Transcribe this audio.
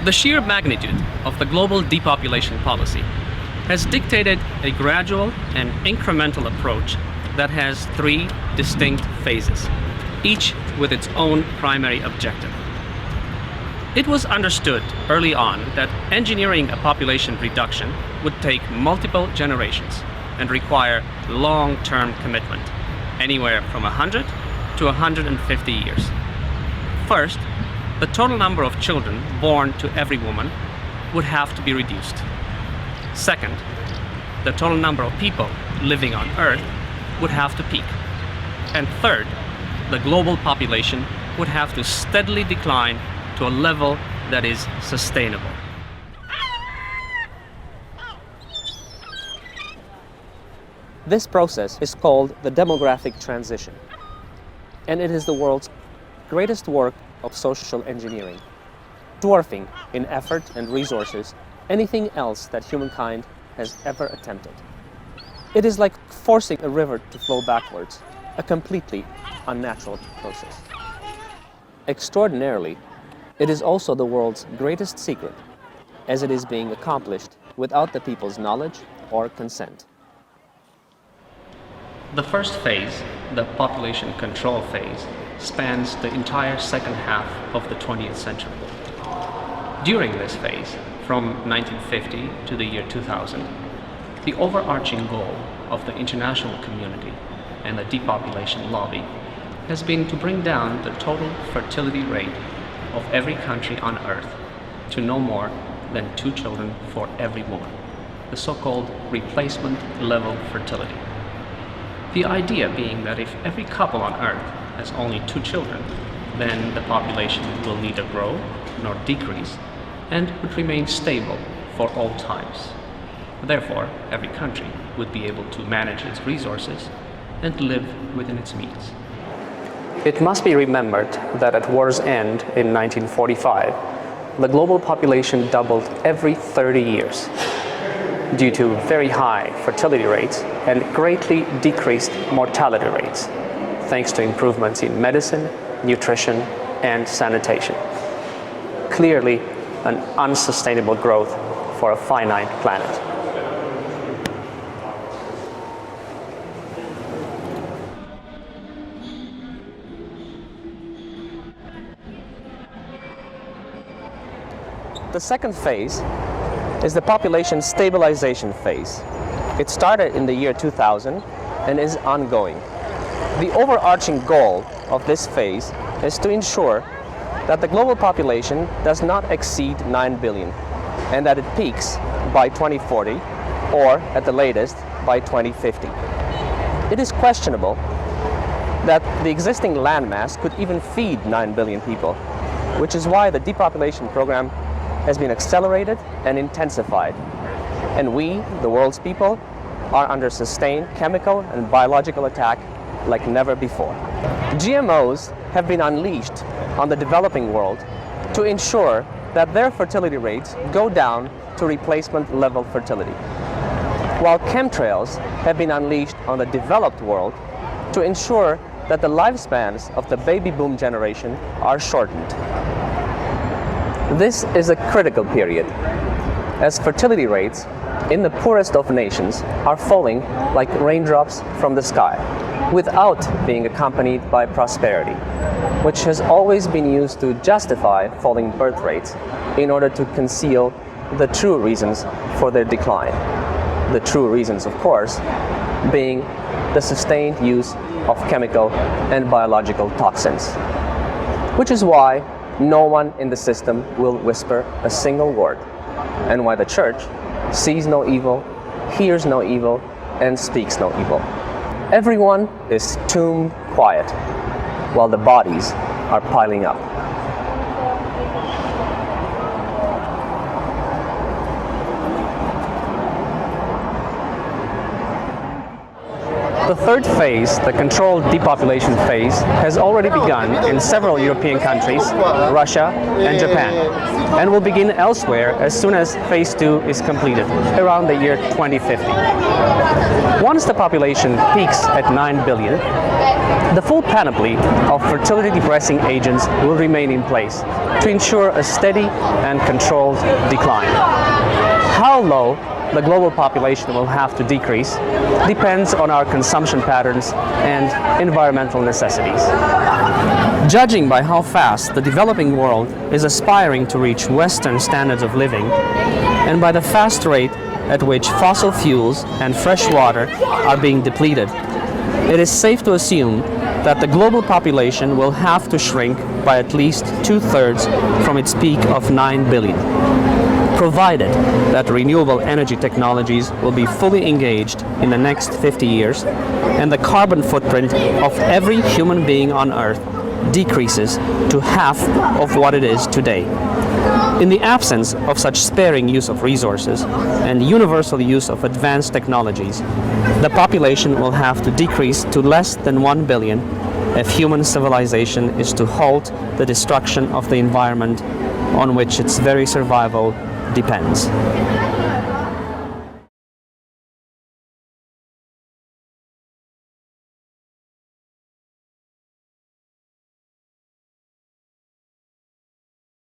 The sheer magnitude of the global depopulation policy has dictated a gradual and incremental approach that has three distinct phases, each with its own primary objective. It was understood early on that engineering a population reduction would take multiple generations and require long-term commitment, anywhere from 100 to 150 years. First, the total number of children born to every woman would have to be reduced. Second, the total number of people living on Earth would have to peak. And third, the global population would have to steadily decline to a level that is sustainable. This process is called the demographic transition, and it is the world's greatest work of social engineering, dwarfing in effort and resources anything else that humankind has ever attempted. It is like forcing a river to flow backwards, a completely unnatural process. Extraordinarily, it is also the world's greatest secret, as it is being accomplished without the people's knowledge or consent. The first phase, the population control phase, spans the entire second half of the 20th century. During this phase, from 1950 to the year 2000, the overarching goal of the international community and the depopulation lobby has been to bring down the total fertility rate of every country on Earth to no more than 2 children for every woman, the so-called replacement level fertility. The idea being that if every couple on Earth has only 2 children, then the population will neither grow nor decrease and would remain stable for all times. Therefore, every country would be able to manage its resources and live within its means. It must be remembered that at war's end in 1945, the global population doubled every 30 years due to very high fertility rates and greatly decreased mortality rates, thanks to improvements in medicine, nutrition, and sanitation. Clearly, an unsustainable growth for a finite planet. The second phase is the population stabilization phase. It started in the year 2000 and is ongoing. The overarching goal of this phase is to ensure that the global population does not exceed 9 billion and that it peaks by 2040 or at the latest by 2050. It is questionable that the existing landmass could even feed 9 billion people, which is why the depopulation program has been accelerated and intensified. And we, the world's people, are under sustained chemical and biological attack like never before. GMOs have been unleashed on the developing world to ensure that their fertility rates go down to replacement level fertility, while chemtrails have been unleashed on the developed world to ensure that the lifespans of the baby boom generation are shortened. This is a critical period, as fertility rates in the poorest of nations are falling like raindrops from the sky, without being accompanied by prosperity, which has always been used to justify falling birth rates in order to conceal the true reasons for their decline. The true reasons, of course, being the sustained use of chemical and biological toxins, which is why no one in the system will whisper a single word, and why the church sees no evil, hears no evil, and speaks no evil. Everyone is tomb quiet, while the bodies are piling up. The third phase, the controlled depopulation phase, has already begun in several European countries, Russia and Japan, and will begin elsewhere as soon as phase 2 is completed, around the year 2050. Once the population peaks at 9 billion, the full panoply of fertility-depressing agents will remain in place to ensure a steady and controlled decline. How low the global population will have to decrease depends on our consumption patterns and environmental necessities. Judging by how fast the developing world is aspiring to reach Western standards of living, and by the fast rate at which fossil fuels and fresh water are being depleted, it is safe to assume that the global population will have to shrink by at least 2/3 from its peak of 9 billion. Provided that renewable energy technologies will be fully engaged in the next 50 years and the carbon footprint of every human being on Earth decreases to half of what it is today. In the absence of such sparing use of resources and universal use of advanced technologies, the population will have to decrease to less than 1 billion if human civilization is to halt the destruction of the environment on which its very survival depends.